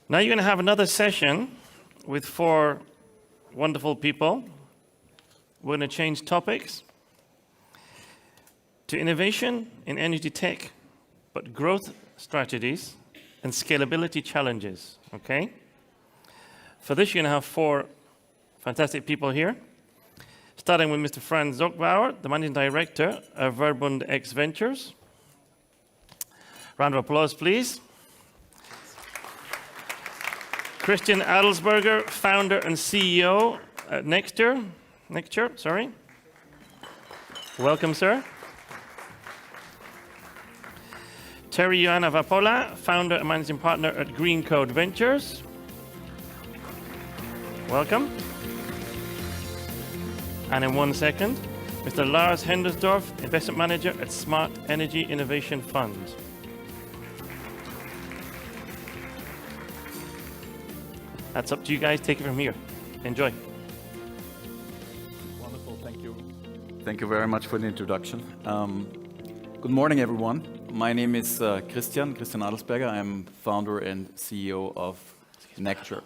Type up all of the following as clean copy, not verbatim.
Now you're going to have another session with 4 wonderful people. We're going to change topics to innovation in energy tech, but growth strategies and scalability challenges, okay? For this, you're going to have 4 fantastic people here, starting with Mr. Franz Zöchbauer, the Managing Director of VERBUND X Ventures. Round of applause, please. Christian Adelsberger, founder and CEO at Nexture, sorry. Welcome, sir. Terhi Vapola, founder and managing partner at GreenCode Ventures. Welcome. And in 1 second, Mr. Lars Hennersdorf, investment manager at Smart Energy Innovation Fund. That's up to you guys. Take it from here. Enjoy. Wonderful. Thank you. Thank you very much for the introduction. Good morning, everyone. My name is Christian Adelsberger. I'm founder and CEO of Nexture.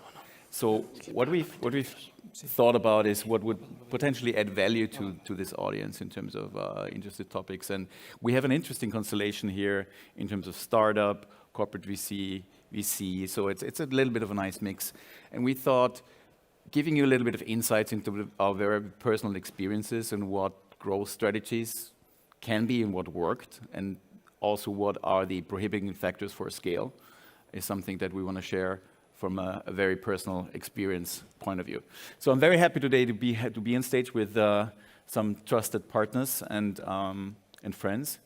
So what we've thought about is what would potentially add value to this audience in terms of interested topics. And we have an interesting constellation here in terms of startup, corporate VC, so it's a little bit of a nice mix. And we thought giving you a little bit of insights into our very personal experiences and what growth strategies can be and what worked, and also what are the prohibiting factors for scale, is something that we want to share from a very personal experience point of view. So I'm very happy today to be on stage with some trusted partners and friends.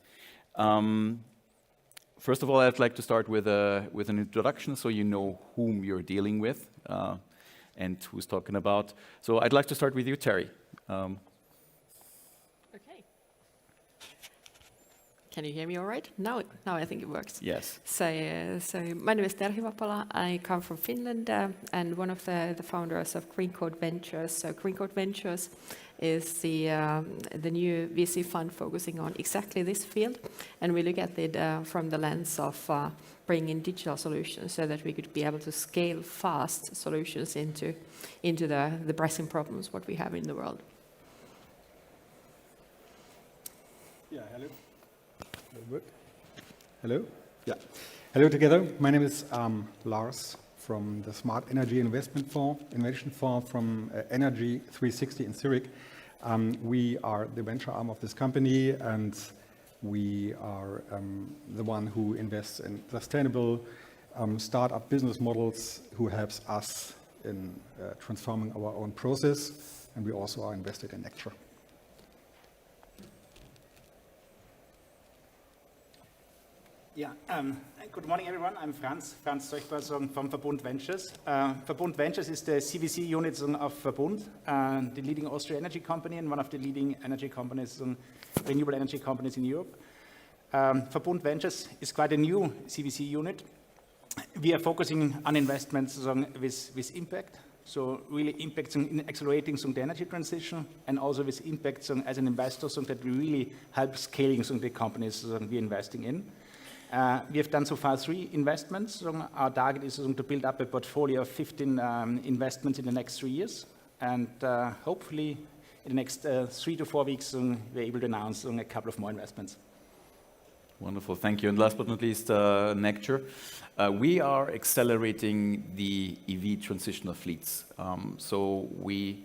First of all, I'd like to start with an introduction so you know whom you're dealing with and who's talking about. So I'd like to start with you, Terhi. Okay. Can you hear me all right? Now I think it works. Yes. So my name is Terhi Vapola. I come from Finland and one of the founders of GreenCode Ventures. So GreenCode Ventures is the new VC fund focusing on exactly this field, and we look at it from the lens of bringing in digital solutions so that we could be able to scale fast solutions into the pressing problems what we have in the world. Yeah, hello. Hello? Yeah. Hello together. My name is Lars from the Smart Energy Innovation Fund from Energy 360 in Zurich. We are the venture arm of this company, and we are the one who invests in sustainable startup business models, who helps us in transforming our own process, and we also are invested in Nexture. Yeah, good morning, everyone. I'm Franz Zöchbauer from VERBUND Ventures. VERBUND Ventures is the CVC unit of VERBUND, the leading Austrian energy company and one of the leading energy companies, renewable energy companies in Europe. VERBUND Ventures is quite a new CVC unit. We are focusing on investments with impact, so really impacts in accelerating the energy transition, and also with impacts as an investor, so that we really help scaling the companies we're investing in. We have done so far 3 investments. Our target is to build up a portfolio of 15 investments in the next 3 years. And hopefully, in the next 3 to 4 weeks, we're able to announce a couple of more investments. Wonderful, thank you. And last but not least, Nexture. We are accelerating the EV transition of fleets. So we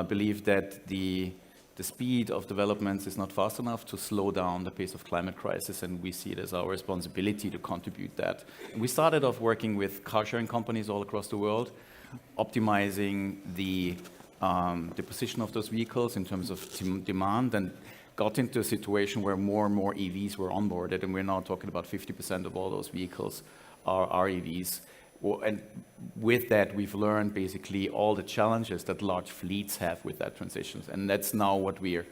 believe that the speed of developments is not fast enough to slow down the pace of climate crisis, and we see it as our responsibility to contribute that. And we started off working with car-sharing companies all across the world, optimizing the position of those vehicles in terms of demand, and got into a situation where more and more EVs were onboarded, and we're now talking about 50% of all those vehicles are EVs. And with that, we've learned basically all the challenges that large fleets have with that transition, and that's now what we're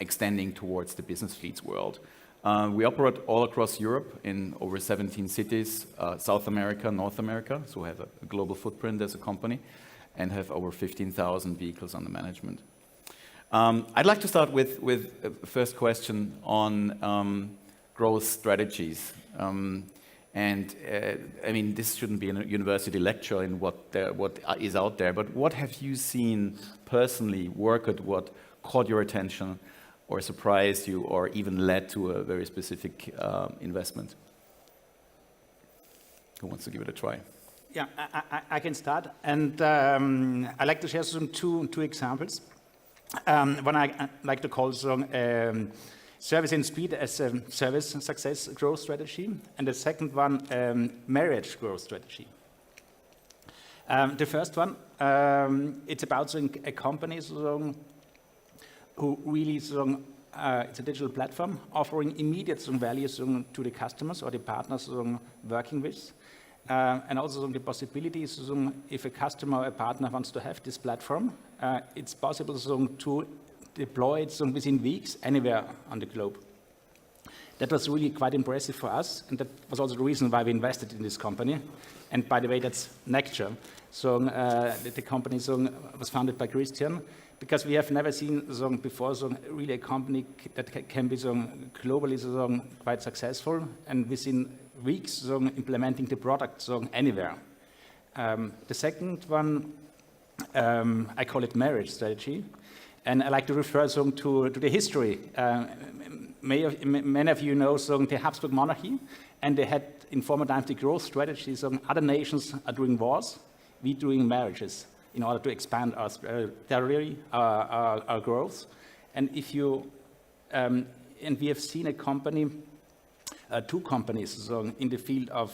extending towards the business fleets world. We operate all across Europe in over 17 cities, South America, North America, so we have a global footprint as a company, and have over 15,000 vehicles under management. I'd like to start with the first question on growth strategies. And I mean, this shouldn't be a university lecture in what is out there, but what have you seen personally work at what caught your attention or surprised you or even led to a very specific investment? Who wants to give it a try? Yeah, I can start. And I like to share some two examples. One I like to call service and speed as a service success growth strategy, and the second one, marriage growth strategy. The first one, it's about a company who really, it's a digital platform offering immediate value to the customers or the partners working with. And also the possibilities, if a customer or a partner wants to have this platform, it's possible to deploy it within weeks anywhere on the globe. That was really quite impressive for us, and that was also the reason why we invested in this company. And by the way, that's Necture. So the company was founded by Christian, because we have never seen before really a company that can be globally quite successful, and within weeks implementing the product anywhere. The second one, I call it marriage strategy. And I like to refer to the history. Many of you know the Habsburg monarchy, and they had in former times the growth strategies. Other nations are doing wars, we doing marriages in order to expand our territory, our growth. And if you, and we have seen a company, two companies in the field of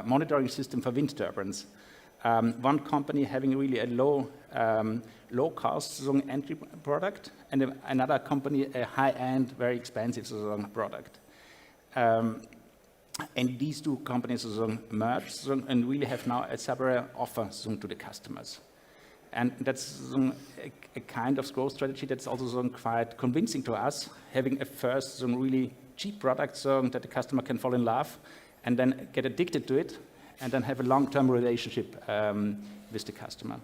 monitoring system for wind turbines. One company having really a low cost entry product, and another company a high-end, very expensive product. And these two companies merged and really have now a separate offer to the customers. And that's a kind of growth strategy that's also quite convincing to us, having a first really cheap product that the customer can fall in love and then get addicted to it, and then have a long-term relationship with the customer.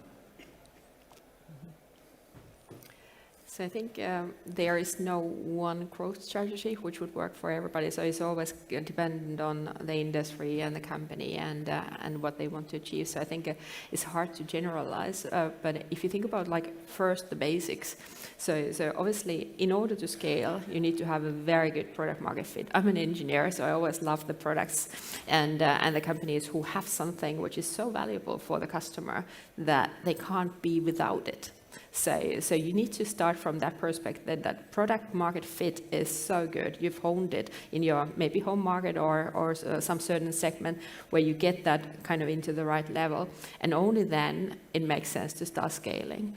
So I think there is no one growth strategy which would work for everybody. So it's always dependent on the industry and the company and what they want to achieve. So I think it's hard to generalize. But if you think about first the basics, so obviously in order to scale, you need to have a very good product market fit. I'm an engineer, so I always love the products and the companies who have something which is so valuable for the customer that they can't be without it. So you need to start from that perspective, that product market fit is so good. You've honed it in your maybe home market or some certain segment where you get that kind of into the right level. And only then it makes sense to start scaling.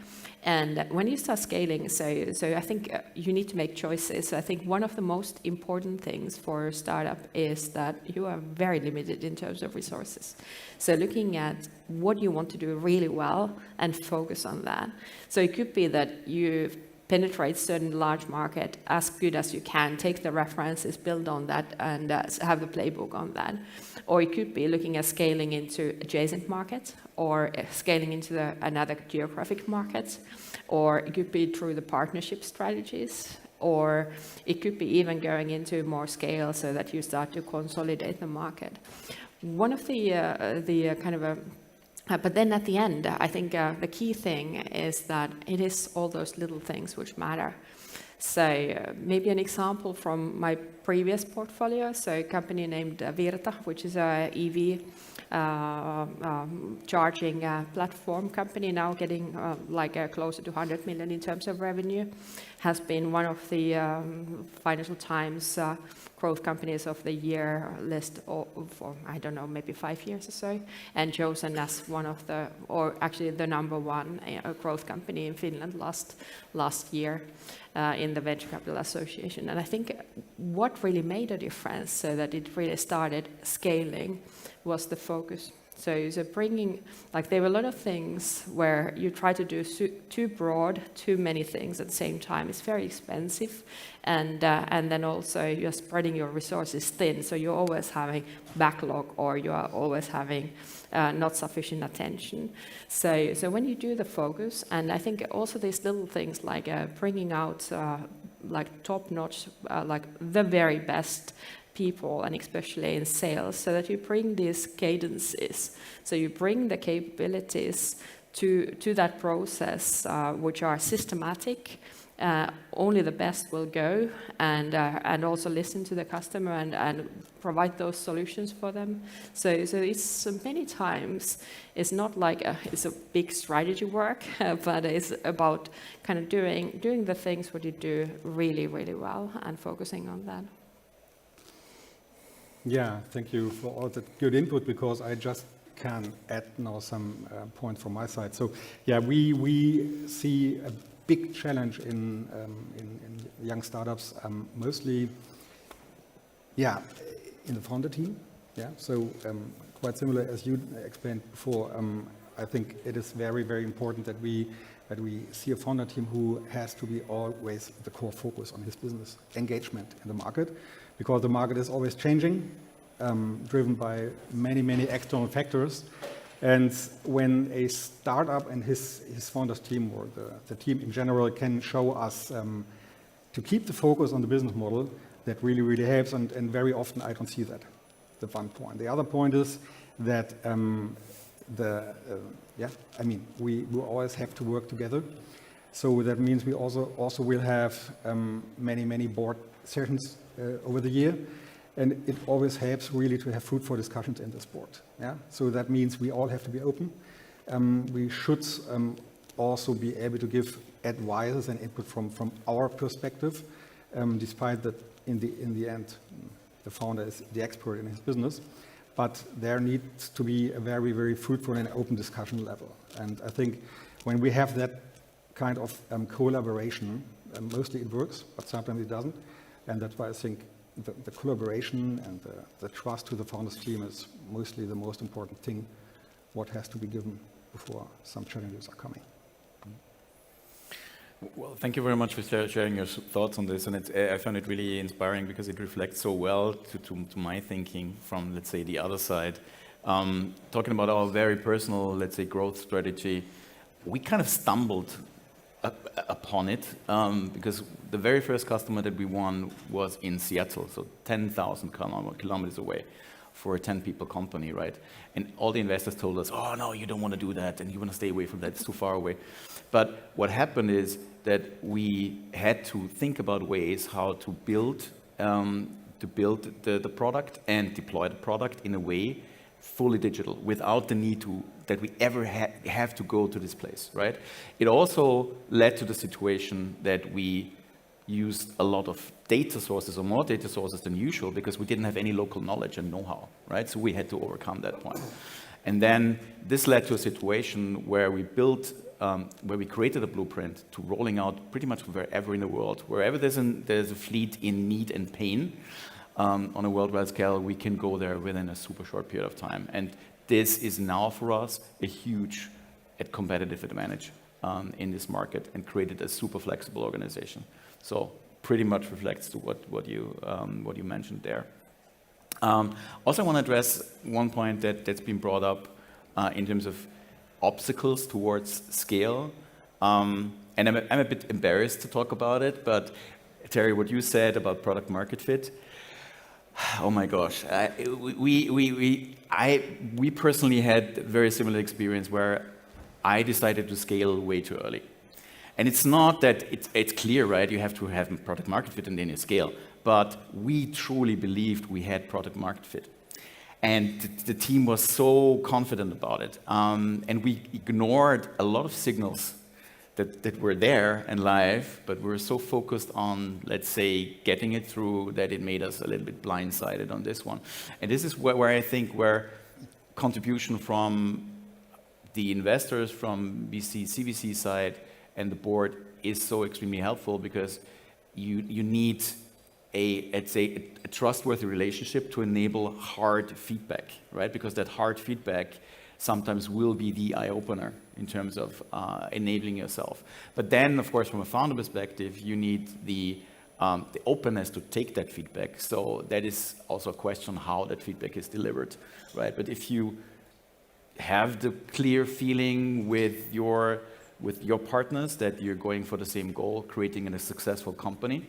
And when you start scaling, so I think you need to make choices. So I think one of the most important things for a startup is that you are very limited in terms of resources. So looking at what you want to do really well and focus on that. So it could be that you penetrate certain large market as good as you can, take the references, build on that, and have the playbook on that. Or it could be looking at scaling into adjacent markets, or scaling into another geographic markets, or it could be through the partnership strategies, or it could be even going into more scale so that you start to consolidate the market. One of the kind of but then at the end, I think the key thing is that it is all those little things which matter. So maybe an example from my previous portfolio, so a company named Virta, which is a EV charging platform company, now getting closer to 100 million in terms of revenue, has been one of the Financial Times growth companies of the year list for, I don't know, maybe 5 years or so, and chosen as one of the, or actually the number one growth company in Finland last year in the Venture Capital Association. And I think what really made a difference so that it really started scaling was the focus. So bringing, there were a lot of things where you try to do too broad, too many things at the same time. It's very expensive, and then also you're spreading your resources thin, so you're always having backlog, or you are always having not sufficient attention. So when you do the focus, and I think also these little things like bringing out top-notch, the very best people, and especially in sales, so that you bring these cadences, so you bring the capabilities to that process, which are systematic. Only the best will go, and also listen to the customer and provide those solutions for them. So it's many times it's not like it's a big strategy work, but it's about kind of doing the things what you do really, really well and focusing on that. Yeah, thank you for all that good input, because I just can add now some points from my side. So yeah, we see a big challenge in young startups, mostly, yeah, in the founder team. Yeah, so quite similar as you explained before. I think it is very, very important that we see a founder team who has to be always the core focus on his business engagement in the market, because the market is always changing, driven by many, many external factors. And when a startup and his founders team, or the team in general, can show us to keep the focus on the business model, that really, really helps. And very often I don't see that, the one point. The other point is that we always have to work together. So that means we also will have many, many board sessions over the year. And it always helps really to have fruitful discussions in this board. Yeah? So that means we all have to be open. We should also be able to give advice and input from our perspective, despite that in the end, the founder is the expert in his business. But there needs to be a very, very fruitful and open discussion level. And I think when we have that kind of collaboration, mostly it works, but sometimes it doesn't. And that's why I think the collaboration and the trust to the founders team is mostly the most important thing, what has to be given before some challenges are coming. Well, thank you very much for sharing your thoughts on this, and I found it really inspiring because it reflects so well to my thinking from, let's say, the other side. Talking about our very personal, let's say, growth strategy, we kind of stumbled upon it because the very first customer that we won was in Seattle, so 10,000 kilometers away, for a 10-people company, right? And all the investors told us, oh no, you don't want to do that, and you want to stay away from that, it's too far away. But what happened is that we had to think about ways how to build the product and deploy the product in a way fully digital, without the need that we ever have to go to this place, right? It also led to the situation that we used a lot of data sources, or more data sources than usual, because we didn't have any local knowledge and know-how, right? So we had to overcome that point. And then this led to a situation where we created a blueprint to rolling out pretty much wherever in the world. Wherever there's a fleet in need and pain, on a worldwide scale, we can go there within a super short period of time. And this is now for us a huge competitive advantage in this market, and created a super flexible organization. So pretty much reflects to what you mentioned there. Also, I want to address one point that's been brought up in terms of obstacles towards scale. And I'm a bit embarrassed to talk about it, but Terhi, what you said about product market fit, oh my gosh, we personally had a very similar experience where I decided to scale way too early. And it's not that it's clear, right? You have to have product market fit and then you scale. But we truly believed we had product market fit. And the team was so confident about it. And we ignored a lot of signals that were there and live, but we were so focused on, let's say, getting it through that it made us a little bit blindsided on this one. And this is where I think where contribution from the investors, from CVC side, and the board is so extremely helpful, because you need a trustworthy relationship to enable hard feedback, right? Because that hard feedback sometimes will be the eye-opener in terms of enabling yourself. But then, of course, from a founder perspective, you need the openness to take that feedback. So that is also a question how that feedback is delivered, right? But if you have the clear feeling with your partners that you're going for the same goal, creating a successful company,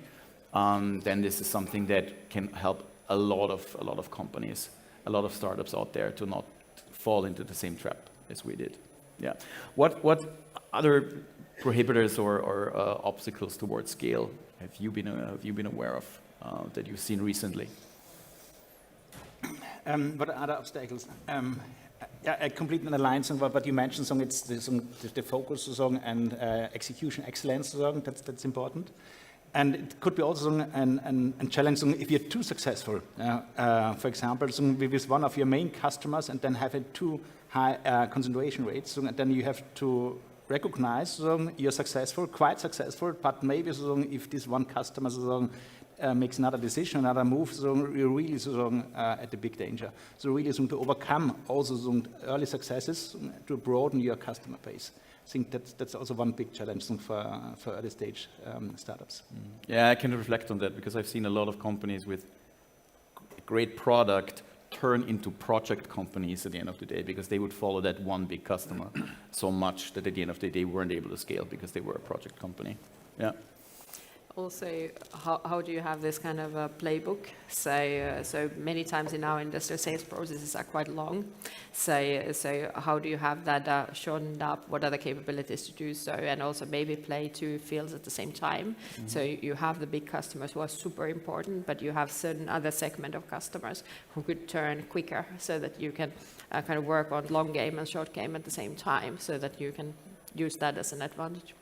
then this is something that can help a lot of companies, a lot of startups out there to not fall into the same trap as we did. Yeah. What other prohibitors or obstacles towards scale have you been aware of that you've seen recently? What are other obstacles? Yeah, I completely align with what you mentioned. So it's the focus and execution excellence. That's important. And it could be also a challenge if you're too successful. For example, with one of your main customers and then have a too high concentration rates, so then you have to recognize you're successful, quite successful, but maybe if this one customer makes another decision, another move, so you're really at a big danger. So really to overcome also early successes to broaden your customer base. I think that's also one big challenge for early stage startups. Yeah, I can reflect on that because I've seen a lot of companies with great product turn into project companies at the end of the day because they would follow that one big customer so much that at the end of the day weren't able to scale because they were a project company. Yeah. Also, how do you have this kind of a playbook? So many times in our industry, sales processes are quite long. So how do you have that shortened up? What are the capabilities to do so? And also maybe play two fields at the same time. Mm-hmm. So you have the big customers who are super important, but you have certain other segment of customers who could turn quicker so that you can kind of work on long game and short game at the same time so that you can use that as an advantage.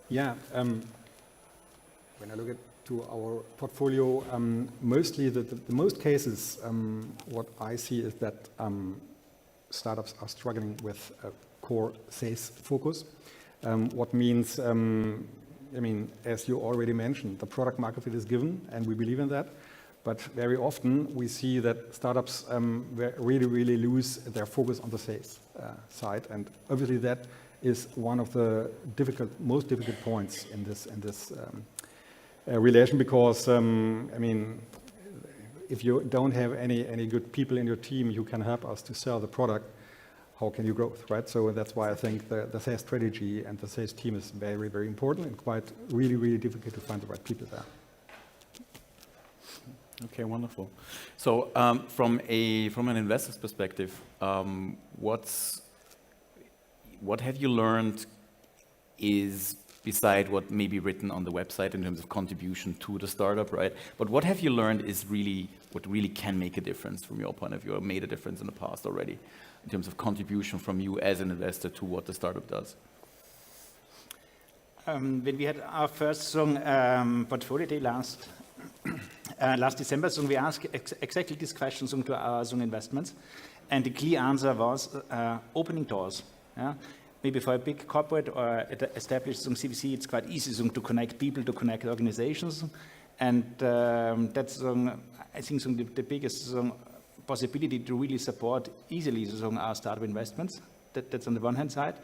Yeah, when I look to our portfolio, mostly the most cases, what I see is that startups are struggling with a core sales focus. What means, I mean, as you already mentioned, the product market fit is given, and we believe in that. But very often we see that startups really lose their focus on the sales side, and obviously that is one of the most difficult points in this relation because I mean, if you don't have any good people in your team who can help us to sell the product, how can you grow, right? So that's why I think the sales strategy and the sales team is very, very important and quite really difficult to find the right people there. Okay, wonderful. So from an investor's perspective, what have you learned is beside what may be written on the website in terms of contribution to the startup, right? But what have you learned is what really can make a difference from your point of view, or made a difference in the past already, in terms of contribution from you as an investor to what the startup does? When we had our first portfolio day last December, we asked exactly these questions to our investments, and the clear answer was opening doors. Yeah? Maybe for a big corporate or established CVC, it's quite easy to connect people, to connect organizations, and that's I think the biggest possibility to really support easily our startup investments. That's on the one hand side.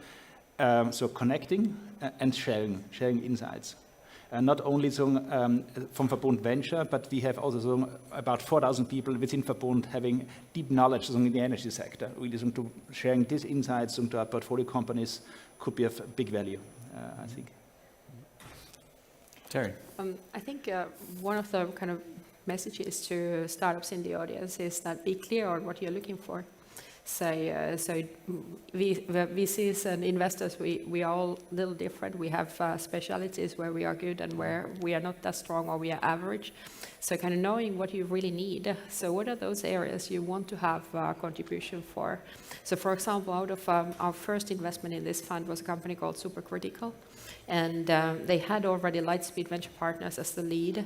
So connecting and sharing insights. Not only from VERBUND Venture, but we have also about 4,000 people within VERBUND having deep knowledge in the energy sector. Really, to sharing these insights into our portfolio companies could be of big value, I think. Terhi. I think one of the kind of messages to startups in the audience is that be clear on what you're looking for. So VCs and investors, we are all a little different. We have specialities where we are good and where we are not that strong or we are average. So kind of knowing what you really need. So what are those areas you want to have contribution for? So for example, out of our first investment in this fund was a company called Supercritical. And they had already Lightspeed Venture Partners as the lead.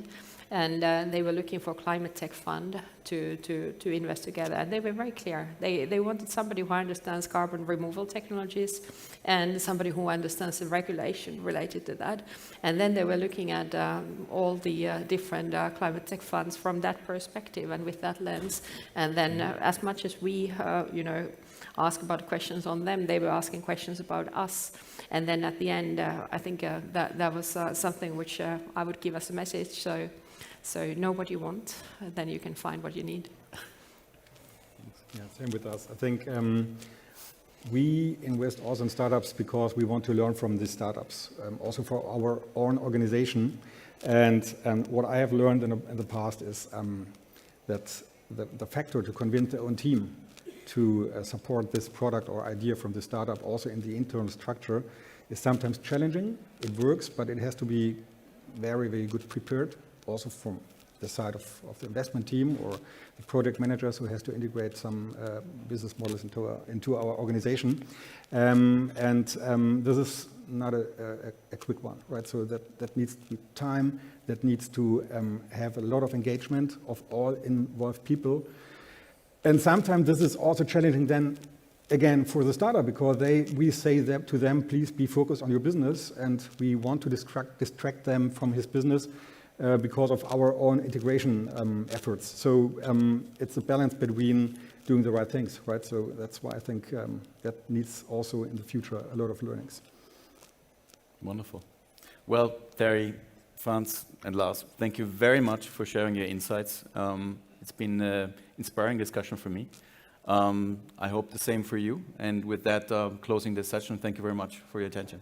And they were looking for a climate tech fund to invest together. And they were very clear. They wanted somebody who understands carbon removal technologies and somebody who understands the regulation related to that. And then they were looking at all the different climate tech funds from that perspective and with that lens. And then as much as we, ask about questions on them, they were asking questions about us. And then at the end, I think that was something which I would give as a message. So know what you want, then you can find what you need. Yeah, same with us. I think we invest also in startups because we want to learn from these startups. Also for our own organization, And what I have learned in the past is that the factor to convince their own team to support this product or idea from the startup also in the internal structure is sometimes challenging. It works, but it has to be very, very good prepared, also from the side of the investment team or the project managers who has to integrate some business models into our organization. This is not a quick one, right? So that needs to be time, that needs to have a lot of engagement of all involved people. And sometimes this is also challenging then, again, for the startup, because we say that to them, please be focused on your business, and we want to distract them from his business because of our own integration efforts. So it's a balance between doing the right things, right? So that's why I think that needs also in the future a lot of learnings. Wonderful. Well, Terhi, Franz, and Lars, thank you very much for sharing your insights. It's been an inspiring discussion for me. I hope the same for you. And with that, closing this session, thank you very much for your attention.